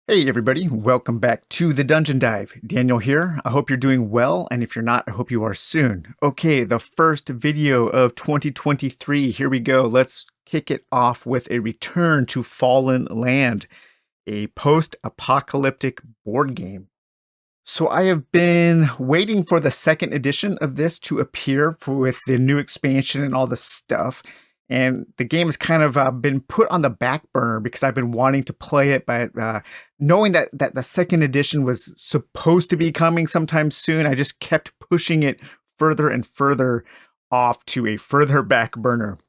Hey everybody, welcome back to the Dungeon Dive. Daniel here. I hope you're doing well, and if you're not, I hope you are soon. Okay, the first video of 2023. Here we go. Let's kick it off with a return to Fallen Land, a post-apocalyptic board game. So I have been waiting for the second edition of this to appear with the new expansion and all the stuff. And the game has kind of been put on the back burner because I've been wanting to play it, but knowing that the second edition was supposed to be coming sometime soon, I just kept pushing it further and further off to a further back burner.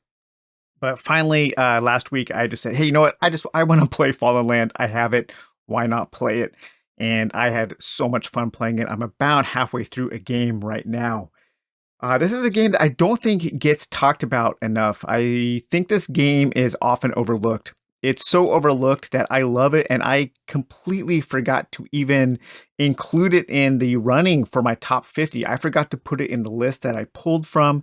But finally, last week, I just said, "Hey, you know what? I want to play Fallen Land. I have it. Why not play it?" And I had so much fun playing it. I'm about halfway through a game right now. This is a game that I don't think gets talked about enough. I think this game is often overlooked. It's so overlooked that I love it, and I completely forgot to even include it in the running for my top 50. I forgot to put it in the list that I pulled from.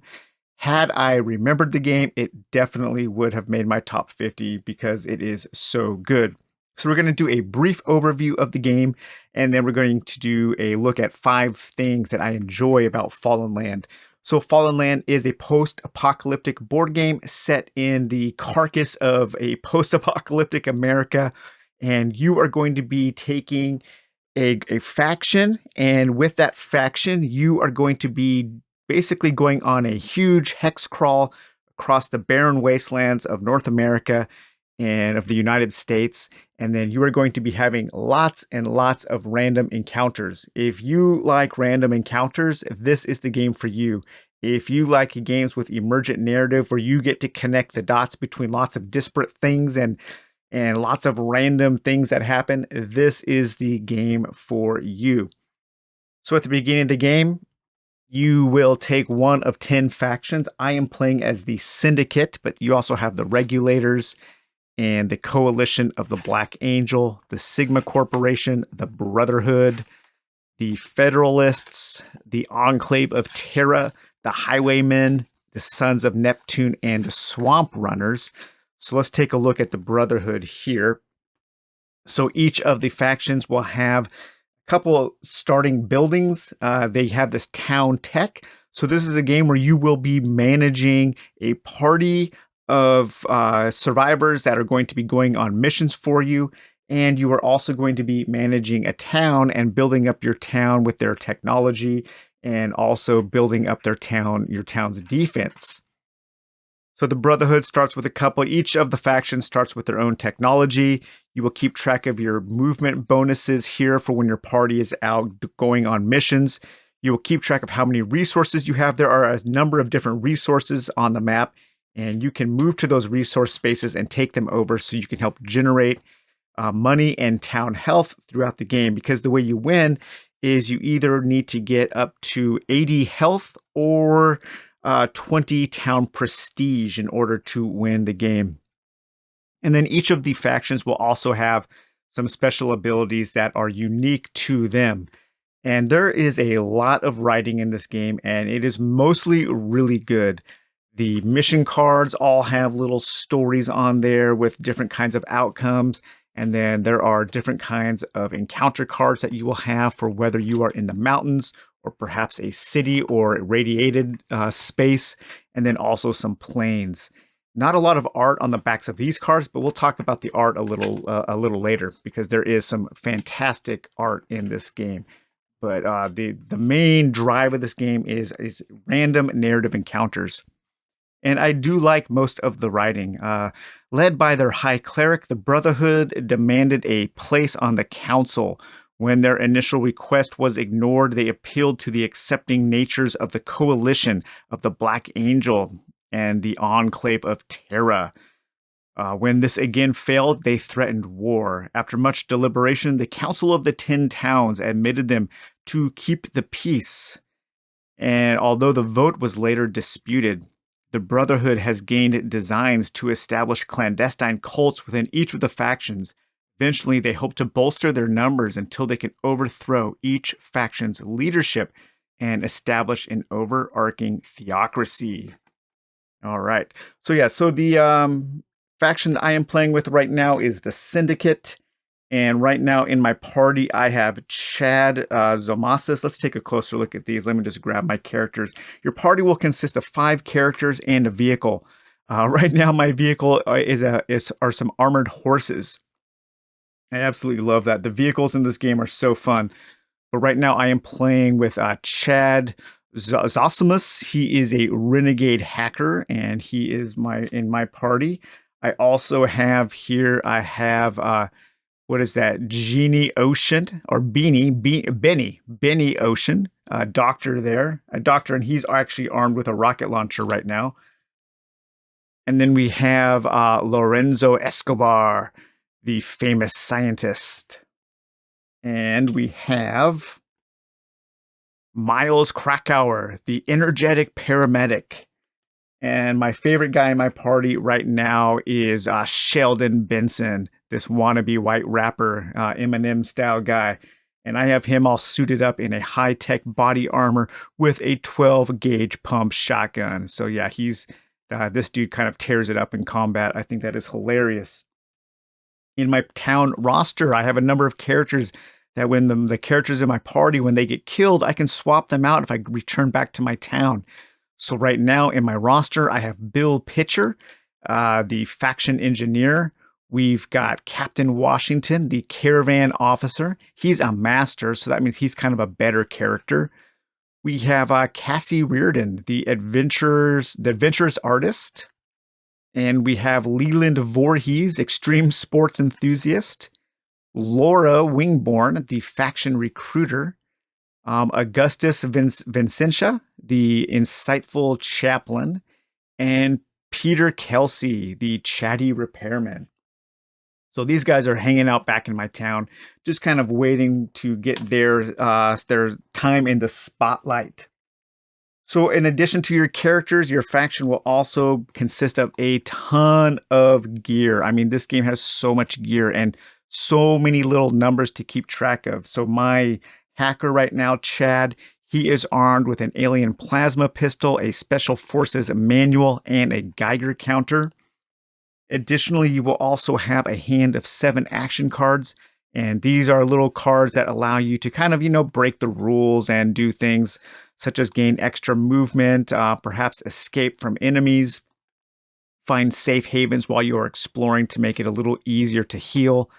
Had I remembered the game, it definitely would have made my top 50 because it is so good. So we're going to do a brief overview of the game, and then we're going to do a look at 5 things that I enjoy about Fallen Land. So Fallen Land is a post-apocalyptic board game set in the carcass of a post-apocalyptic America, and you are going to be taking a faction, and with that faction, you are going to be basically going on a huge hex crawl across the barren wastelands of North America and of the United States. And then you are going to be having lots and lots of random encounters. If you like random encounters, this is the game for you. If you like games with emergent narrative where you get to connect the dots between lots of disparate things and lots of random things that happen, this is the game for you. So at the beginning of the game, you will take one of 10 factions. I am playing as the Syndicate, but you also have the Regulators and the Coalition of the Black Angel, the Sigma Corporation, the Brotherhood, the Federalists, the Enclave of Terra, the Highwaymen, the Sons of Neptune, and the Swamp Runners. So let's take a look at the Brotherhood here. So each of the factions will have couple starting buildings. They have this town tech. So this is a game where you will be managing a party of survivors that are going to be going on missions for you. And you are also going to be managing a town and building up your town with their technology and also building up your town's defense. So the Brotherhood starts with a couple. Each of the factions starts with their own technology. You will keep track of your movement bonuses here for when your party is out going on missions. You will keep track of how many resources you have. There are a number of different resources on the map, and you can move to those resource spaces and take them over so you can help generate money and town health throughout the game. Because the way you win is you either need to get up to 80 health or 20 town prestige in order to win the game. And then each of the factions will also have some special abilities that are unique to them. And there is a lot of writing in this game, and it is mostly really good. The mission cards all have little stories on there with different kinds of outcomes. And then there are different kinds of encounter cards that you will have for whether you are in the mountains or perhaps a city or radiated space, and then also some planes. Not a lot of art on the backs of these cards, but we'll talk about the art a little later because there is some fantastic art in this game. But the main drive of this game is random narrative encounters. And I do like most of the writing. Led by their High Cleric, the Brotherhood demanded a place on the council. When their initial request was ignored, they appealed to the accepting natures of the Coalition of the Black Angel and the Enclave of Terra. When this again failed, they threatened war. After much deliberation, the Council of the 10 Towns admitted them to keep the peace. And although the vote was later disputed, the Brotherhood has gained designs to establish clandestine cults within each of the factions. Eventually, they hope to bolster their numbers until they can overthrow each faction's leadership and establish an overarching theocracy. All right. So the faction that I am playing with right now is the Syndicate. And right now in my party, I have Chad Zomasis. Let's take a closer look at these. Let me just grab my characters. Your party will consist of 5 characters and a vehicle. Right now, my vehicle are some armored horses. I absolutely love that. The vehicles in this game are so fun. But right now, I am playing with Chad Zosimus. He is a renegade hacker, and he is in my party. I also have here. I have what is that? Genie Ocean or Benny Ocean, a doctor there, a doctor, and he's actually armed with a rocket launcher right now. And then we have Lorenzo Escobar, the famous scientist. And we have Miles Krakauer, the energetic paramedic. And my favorite guy in my party right now is Sheldon Benson, this wannabe white rapper, Eminem style guy. And I have him all suited up in a high-tech body armor with a 12-gauge pump shotgun. So yeah, this dude kind of tears it up in combat. I think that is hilarious. In my town roster, I have a number of characters that when the characters in my party, when they get killed, I can swap them out if I return back to my town. So right now in my roster, I have Bill Pitcher, the faction engineer. We've got Captain Washington, the caravan officer. He's a master, so that means he's kind of a better character. We have Cassie Reardon, the adventurous artist. And we have Leland Voorhees, extreme sports enthusiast. Laura Wingborn, the faction recruiter. Augustus Vincentia, the insightful chaplain. And Peter Kelsey, the chatty repairman. So these guys are hanging out back in my town, just kind of waiting to get their time in the spotlight. So in addition to your characters, your faction will also consist of a ton of gear. I mean, this game has so much gear and so many little numbers to keep track of. So my hacker right now, Chad, he is armed with an alien plasma pistol, a special forces manual, and a Geiger counter. Additionally, you will also have a hand of 7 action cards. And these are little cards that allow you to kind of, break the rules and do things such as gain extra movement, perhaps escape from enemies, find safe havens while you are exploring to make it a little easier to heal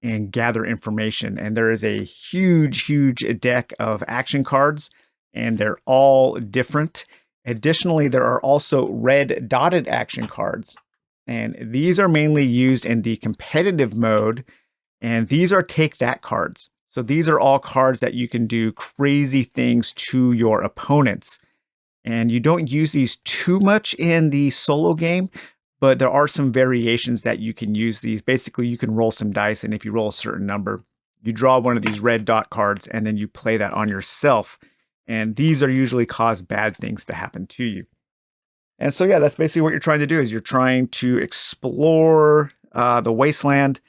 and gather information. And there is a huge deck of action cards, and they're all different. Additionally, there are also red dotted action cards, and these are mainly used in the competitive mode. And these are take that cards. So these are all cards that you can do crazy things to your opponents. And you don't use these too much in the solo game, but there are some variations that you can use these. Basically, you can roll some dice, and if you roll a certain number, you draw one of these red dot cards, and then you play that on yourself. And these are usually cause bad things to happen to you. And so yeah, that's basically what you're trying to do, is you're trying to explore the Wasteland,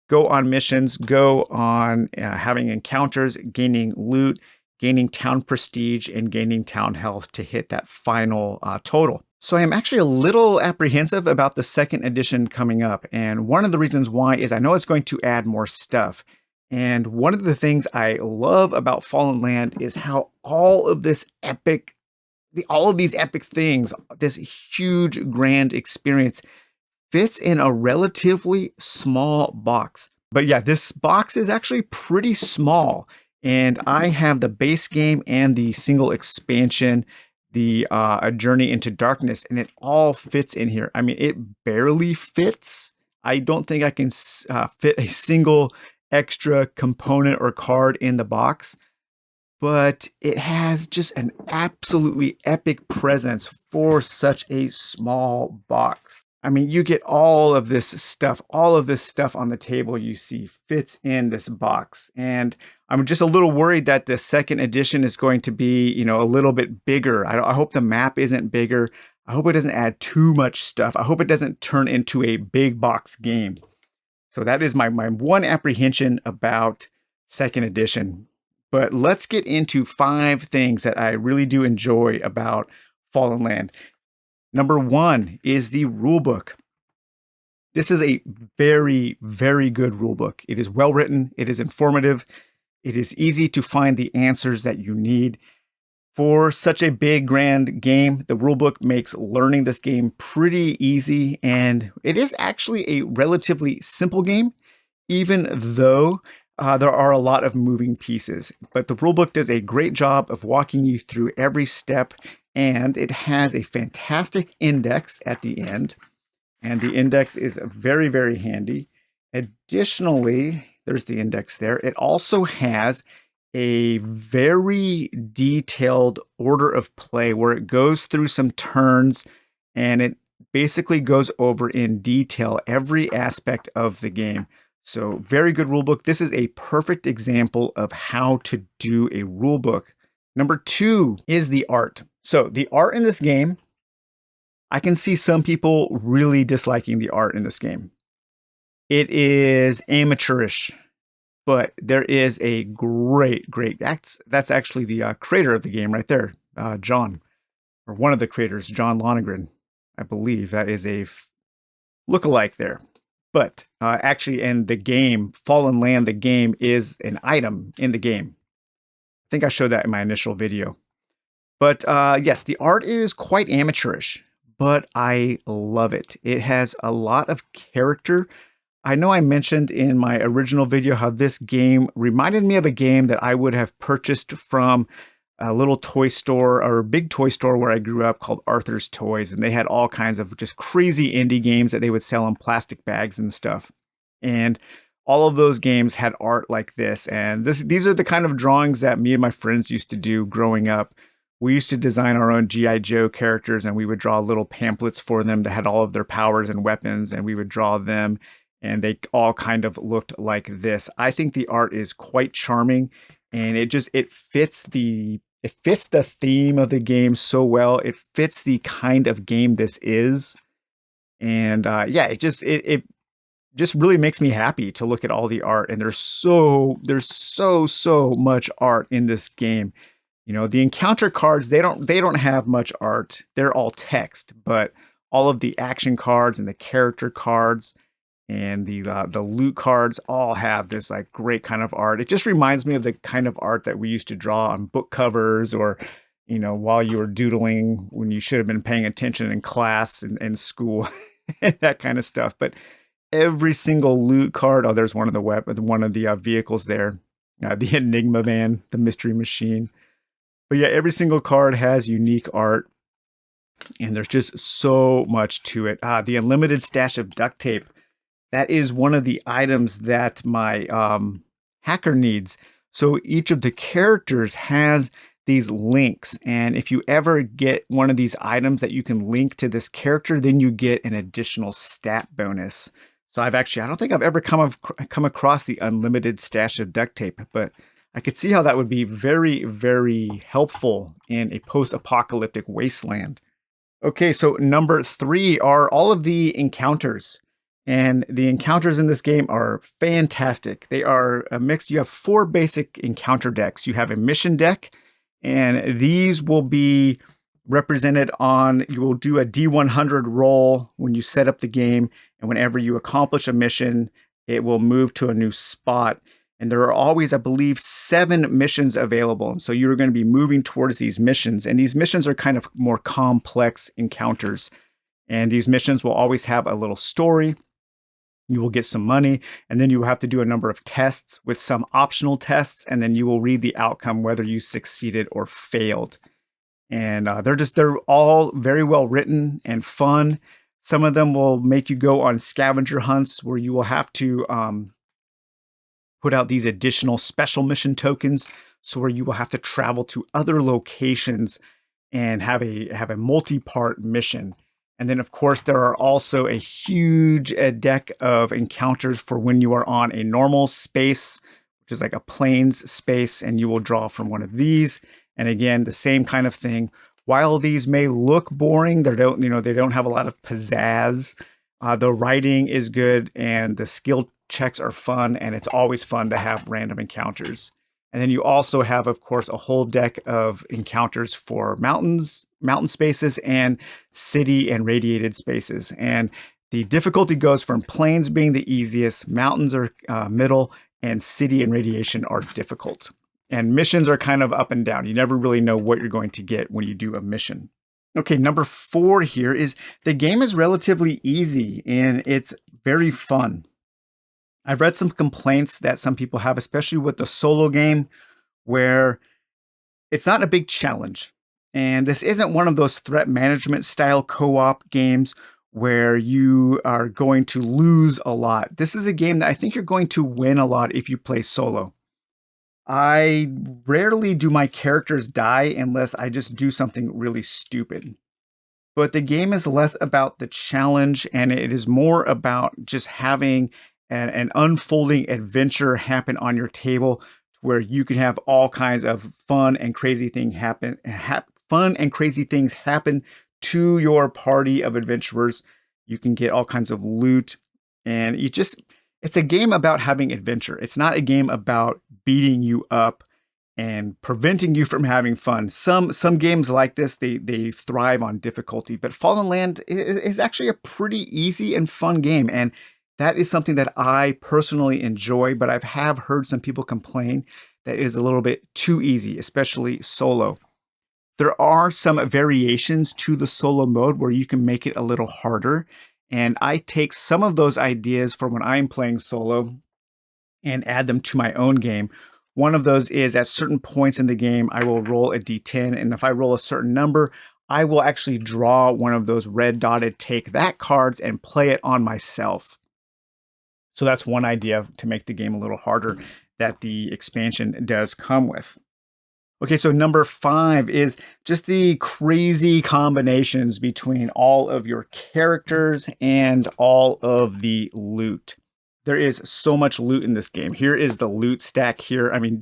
go on missions, go on having encounters, gaining loot, gaining town prestige, and gaining town health to hit that final total. So I am actually a little apprehensive about the 2nd edition coming up. And one of the reasons why is I know it's going to add more stuff. And one of the things I love about Fallen Land is how all of these epic things, this huge grand experience, fits in a relatively small box. But yeah, this box is actually pretty small. And I have the base game and the single expansion, the A Journey into Darkness, and it all fits in here. I mean, it barely fits. I don't think I can fit a single extra component or card in the box, but it has just an absolutely epic presence for such a small box. I mean, you get all of this stuff on the table you see fits in this box. And I'm just a little worried that the 2nd edition is going to be, a little bit bigger. I hope the map isn't bigger. I hope it doesn't add too much stuff. I hope it doesn't turn into a big box game. So that is my one apprehension about 2nd edition. But let's get into 5 things that I really do enjoy about Fallen Land. Number 1 is the rulebook. This is a very, very good rulebook. It is well written, it is informative, it is easy to find the answers that you need. For such a big, grand game, the rulebook makes learning this game pretty easy, and it is actually a relatively simple game, even though there are a lot of moving pieces. But the rulebook does a great job of walking you through every step, and it has a fantastic index at the end, and the index is very, very handy. Additionally, there's the index there. It also has a very detailed order of play where it goes through some turns and it basically goes over in detail every aspect of the game. So very good rulebook. This is a perfect example of how to do a rulebook. Number 2 is the art. So the art in this game, I can see some people really disliking the art in this game. It is amateurish, but there is a great, that's actually the creator of the game right there, John, or one of the creators, John Lonergan. I believe that is a look-alike there. But actually in the game, Fallen Land, the game is an item in the game. I think I showed that in my initial video. But yes, the art is quite amateurish, but I love it. It has a lot of character. I know I mentioned in my original video how this game reminded me of a game that I would have purchased from a little toy store or a big toy store where I grew up called Arthur's Toys. And they had all kinds of just crazy indie games that they would sell in plastic bags and stuff. And all of those games had art like this. And these are the kind of drawings that me and my friends used to do growing up. We used to design our own G.I. Joe characters, and we would draw little pamphlets for them that had all of their powers and weapons, and we would draw them, and they all kind of looked like this. I think the art is quite charming, and it fits the theme of the game so well. It fits the kind of game this is, and yeah, it just really makes me happy to look at all the art. And there's so much art in this game. You know, the encounter cards, they don't have much art. They're all text, but all of the action cards and the character cards and the loot cards all have this like great kind of art. It just reminds me of the kind of art that we used to draw on book covers, or, you know, while you were doodling when you should have been paying attention in class and school and that kind of stuff. But every single loot card, oh, there's one of the vehicles there, the Enigma van, the mystery machine. But yeah, every single card has unique art, and there's just so much to it. The unlimited stash of duct tape. That is one of the items that my hacker needs. So each of the characters has these links, and if you ever get one of these items that you can link to this character, then you get an additional stat bonus. So I don't think I've ever come across the unlimited stash of duct tape, but I could see how that would be very, very helpful in a post-apocalyptic wasteland. Okay, so number 3 are all of the encounters. And the encounters in this game are fantastic. They are a mix. You have 4 basic encounter decks. You have a mission deck, and these will be represented on, you will do a D100 roll when you set up the game, and whenever you accomplish a mission, it will move to a new spot. And there are always, I believe, 7 missions available. And so you're going to be moving towards these missions. And these missions are kind of more complex encounters. And these missions will always have a little story. You will get some money, and then you will have to do a number of tests with some optional tests. And then you will read the outcome, whether you succeeded or failed. And they're all very well written and fun. Some of them will make you go on scavenger hunts where you will have to put out these additional special mission tokens, so where you will have to travel to other locations and have a multi-part mission. And then, of course, there are also a huge deck of encounters for when you are on a normal space, which is like a plains space, and you will draw from one of these. And again, the same kind of thing. While these may look boring, they don't have a lot of pizzazz. The writing is good, and the skill checks are fun, and it's always fun to have random encounters. And then you also have, of course, a whole deck of encounters for mountain spaces, and city and radiated spaces. And The difficulty goes from plains being the easiest, mountains are middle, and city and radiation are difficult. And missions are kind of up and down. You never really know what you're going to get when you do a mission. Okay, number 4 here is the game is relatively easy and it's very fun. I've read some complaints that some people have, especially with the solo game, where it's not a big challenge. And this isn't one of those threat management style co-op games where you are going to lose a lot. This is a game that I think you're going to win a lot if you play solo. I rarely do my characters die unless I just do something really stupid. But the game is less about the challenge and it is more about just having an unfolding adventure happen on your table where you can have all kinds of fun and crazy things happen to your party of adventurers. You can get all kinds of loot and it's a game about having adventure. It's not a game about beating you up and preventing you from having fun. Some games like this, they thrive on difficulty, but Fallen Land is actually a pretty easy and fun game. And that is something that I personally enjoy, but I have heard some people complain that it is a little bit too easy, especially solo. There are some variations to the solo mode where you can make it a little harder. And I take some of those ideas for when I'm playing solo and add them to my own game. One of those is at certain points in the game, I will roll a d10. And if I roll a certain number, I will actually draw one of those red dotted take that cards and play it on myself. So that's one idea to make the game a little harder that the expansion does come with. Okay, so number 5 is just the crazy combinations between all of your characters and all of the loot. There is so much loot in this game. Here is the loot stack here. I mean,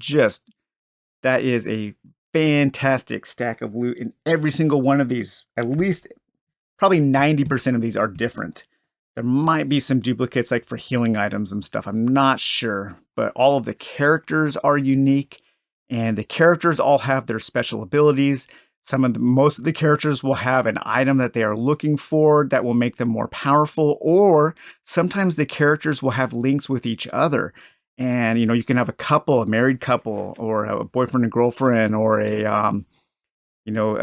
that is a fantastic stack of loot in every single one of these. At least probably 90% of these are different. There might be some duplicates like for healing items and stuff. I'm not sure, but all of the characters are unique and the characters all have their special abilities. Most of the characters will have an item that they are looking for that will make them more powerful, or sometimes the characters will have links with each other. And, you can have a married couple, or a boyfriend and girlfriend, or a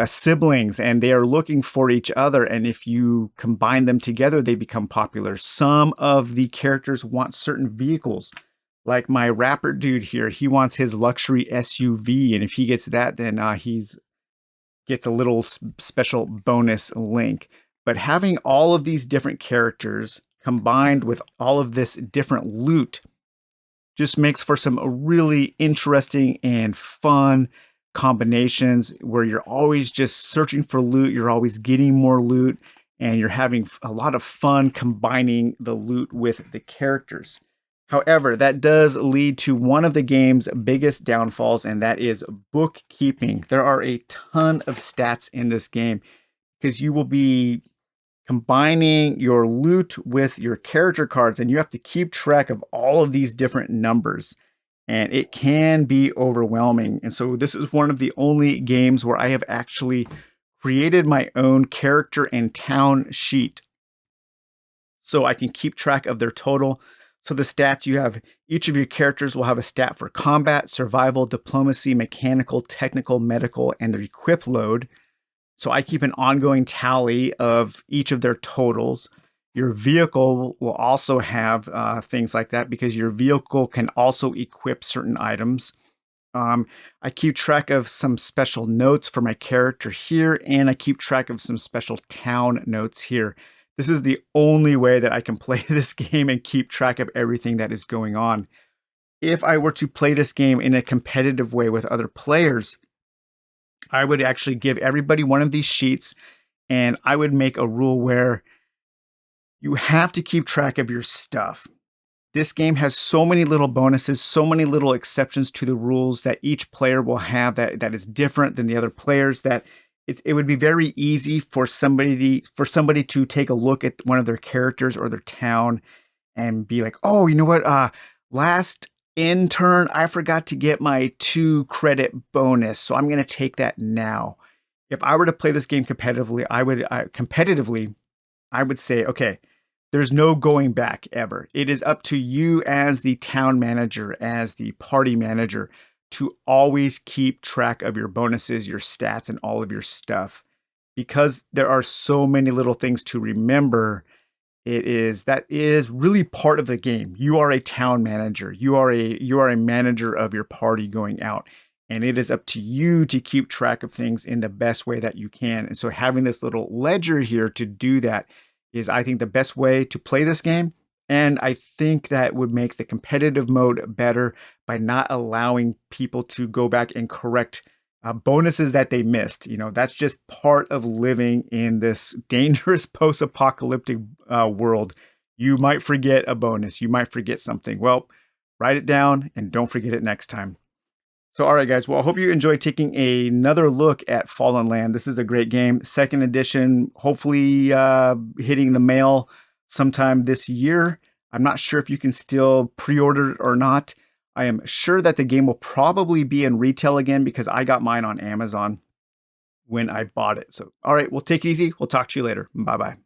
siblings, and they are looking for each other. And if you combine them together, they become popular. Some of the characters want certain vehicles. Like my rapper dude here, he wants his luxury SUV. And if he gets that, then he's gets a little special bonus link. But having all of these different characters combined with all of this different loot just makes for some really interesting and fun combinations where you're always just searching for loot, you're always getting more loot, and you're having a lot of fun combining the loot with the characters. However, that does lead to one of the game's biggest downfalls, and that is bookkeeping. There are a ton of stats in this game because you will be combining your loot with your character cards, and you have to keep track of all of these different numbers. And it can be overwhelming. And so this is one of the only games where I have actually created my own character and town sheet so I can keep track of their total. So the stats you have, each of your characters will have a stat for combat, survival, diplomacy, mechanical, technical, medical, and their equip load. So I keep an ongoing tally of each of their totals. Your vehicle will also have things like that because your vehicle can also equip certain items. I keep track of some special notes for my character here, and I keep track of some special town notes here. This is the only way that I can play this game and keep track of everything that is going on. If I were to play this game in a competitive way with other players, I would actually give everybody one of these sheets, and I would make a rule where you have to keep track of your stuff. This game has so many little bonuses, so many little exceptions to the rules that each player will have that is different than the other players, that it would be very easy for somebody to take a look at one of their characters or their town and be like, oh, you know what? Last intern, I forgot to get my 2 credit bonus, so I'm going to take that now. If I were to play this game competitively, I would say, okay, there's no going back ever. It is up to you as the town manager, as the party manager, to always keep track of your bonuses, your stats, and all of your stuff. Because there are so many little things to remember, that is really part of the game. You are a town manager. You are a manager of your party going out. And it is up to you to keep track of things in the best way that you can. And so having this little ledger here to do that is, I think, the best way to play this game. And I think that would make the competitive mode better by not allowing people to go back and correct bonuses that they missed. That's just part of living in this dangerous post-apocalyptic world. You might forget a bonus. You might forget something. Well, write it down and don't forget it next time. So, all right, guys. Well, I hope you enjoyed taking another look at Fallen Land. This is a great game. 2nd edition, hopefully hitting the mail sometime this year. I'm not sure if you can still pre-order it or not. I am sure that the game will probably be in retail again because I got mine on Amazon when I bought it. So, all right, well, take it easy. We'll talk to you later. Bye-bye.